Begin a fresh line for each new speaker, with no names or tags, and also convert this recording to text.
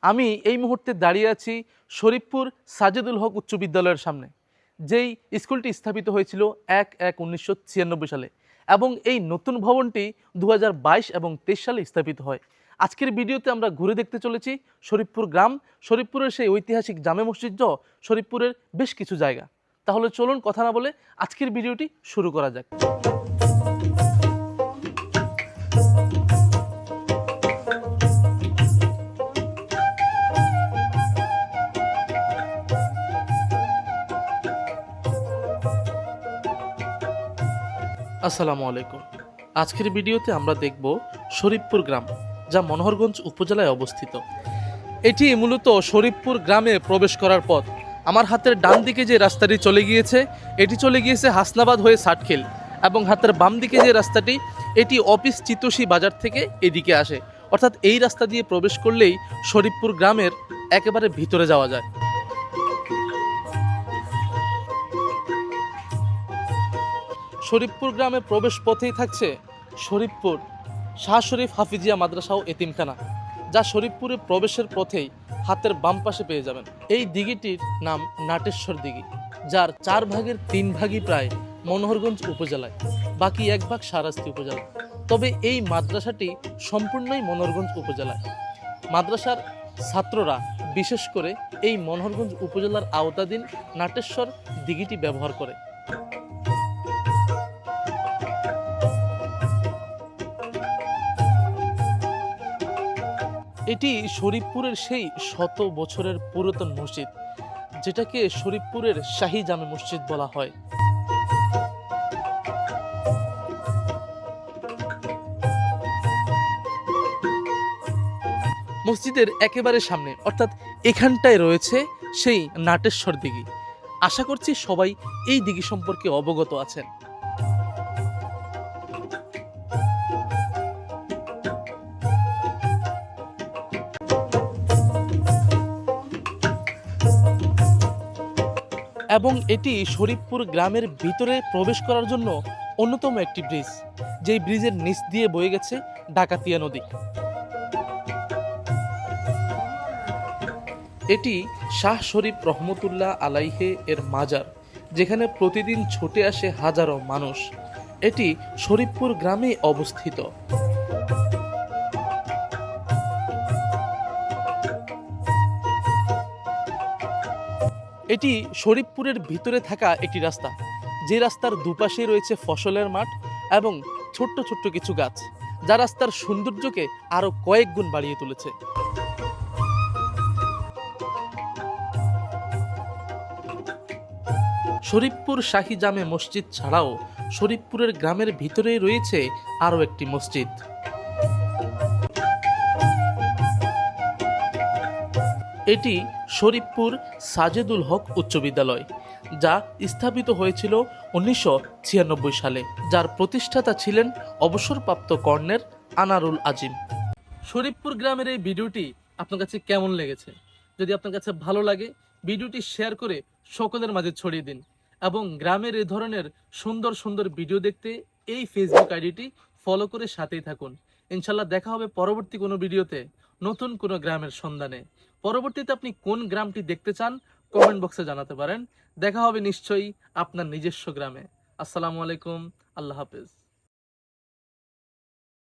আমি এই মুহূর্তে দাঁড়িয়ে আছি শরীফপুর সাজেদুল হক উচ্চ বিদ্যালয়ের সামনে, যেই স্কুলটি স্থাপিত হয়েছিল ১/১/১৯৯৬ সালে এবং এই নতুন ভবনটি ২০২২ এবং ২৩ সালে স্থাপিত হয়। আজকের ভিডিওতে আমরা ঘুরে দেখতে চলেছি শরীফপুর গ্রাম, শরীফপুরের সেই ঐতিহাসিক জামে মসজিদ সহ শরীফপুরের বেশ কিছু জায়গা। তাহলে চলুন কথা না বলে আজকের ভিডিওটি শুরু করা যাক। আসসালামু আলাইকুম। আজকের ভিডিওতে আমরা দেখব শরীফপুর গ্রাম, যা মনোহরগঞ্জ উপজেলায় অবস্থিত। এটি মূলত শরীফপুর গ্রামে প্রবেশ করার পথ। আমার হাতের ডান দিকে যে রাস্তাটি চলে গিয়েছে, এটি চলে গিয়েছে হাসনাবাদ হয়ে ষাটখিল, এবং হাতের বাম দিকে যে রাস্তাটি, এটি অফিস চিতোষী বাজার থেকে এদিকে আসে। অর্থাৎ এই রাস্তা দিয়ে প্রবেশ করলেই শরীফপুর গ্রামের একেবারে ভিতরে যাওয়া যায়। শরীফপুর গ্রামের প্রবেশ পথেই থাকছে শরীফপুর শাহ শরীফ হাফিজিয়া মাদ্রাসা ও এতিমখানা, যা শরীফপুরে প্রবেশের পথেই হাতের বাম পাশে পেয়ে যাবেন। এই দিঘিটির নাম নাটেশ্বর দিঘি, যার 4 ভাগের 3 ভাগই প্রায় মনোহরগঞ্জ উপজেলায়, বাকি 1 ভাগ শাহরাস্তি উপজেলায়। তবে এই মাদ্রাসাটি সম্পূর্ণই মনোহরগঞ্জ উপজেলায়। মাদ্রাসার ছাত্ররা বিশেষ করে এই মনোহরগঞ্জ উপজেলার আওতাধীন নাটেশ্বর দিঘিটি ব্যবহার করে। এটি শরীফপুরের সেই শত বছরের পুরাতন মসজিদ, যেটাকে শরীফপুরের শাহী জামে মসজিদ বলা হয়। মসজিদের একেবারে সামনে অর্থাৎ এখানটায় রয়েছে সেই নাটেশ্বর দিঘি। আশা করছি সবাই এই দিঘি সম্পর্কে অবগত আছেন। এবং এটি শরীফপুর গ্রামের ভিতরে প্রবেশ করার জন্য অন্যতম একটি ব্রিজ, যেই ব্রিজের নিচ দিয়ে বয়ে গেছে ডাকাতিয়া নদী। এটি শাহ শরীফ রহমতুল্লাহ আলাইহে এর মাজার, যেখানে প্রতিদিন ছুটে আসে হাজারো মানুষ। এটি শরীফপুর গ্রামে অবস্থিত। এটি শরীফপুরের ভিতরে থাকা একটি রাস্তা, যে রাস্তার দুপাশে রয়েছে ফসলের মাঠ এবং ছোট্ট ছোট্ট কিছু গাছ, যা রাস্তার সৌন্দর্যকে আরো কয়েক গুণ বাড়িয়ে তুলেছে। শরীফপুর শাহী জামে মসজিদ ছাড়াও শরীফপুরের গ্রামের ভিতরে রয়েছে আরো একটি মসজিদ। এটি শরীফপুর সাজেদুল হক উচ্চ বিদ্যালয়, যা স্থাপিত হয়েছিল 1996 সালে, যার প্রতিষ্ঠাতা ছিলেন অবসরপ্রাপ্ত কর্নেল আনারুল আজিম। শরীফপুর গ্রামের এই ভিডিওটি আপনার কাছে কেমন লেগেছে? যদি আপনার কাছে ভালো লাগে, ভিডিওটি শেয়ার করে সকলের মাঝে ছড়িয়ে দিন, এবং গ্রামের এই ধরনের সুন্দর সুন্দর ভিডিও দেখতে এই ফেসবুক আইডিটি ফলো করে সাথেই থাকুন। ইনশাল্লাহ দেখা হবে পরবর্তী কোনো ভিডিওতে নতুন কোনো গ্রামের সন্ধানে। পরবর্তীতে আপনি কোন গ্রামটি দেখতে চান কমেন্ট বক্সে জানাতে পারেন। দেখা হবে নিশ্চয়ই আপনার নিজস্ব গ্রামে। আসসালামু আলাইকুম, আল্লাহ হাফেজ।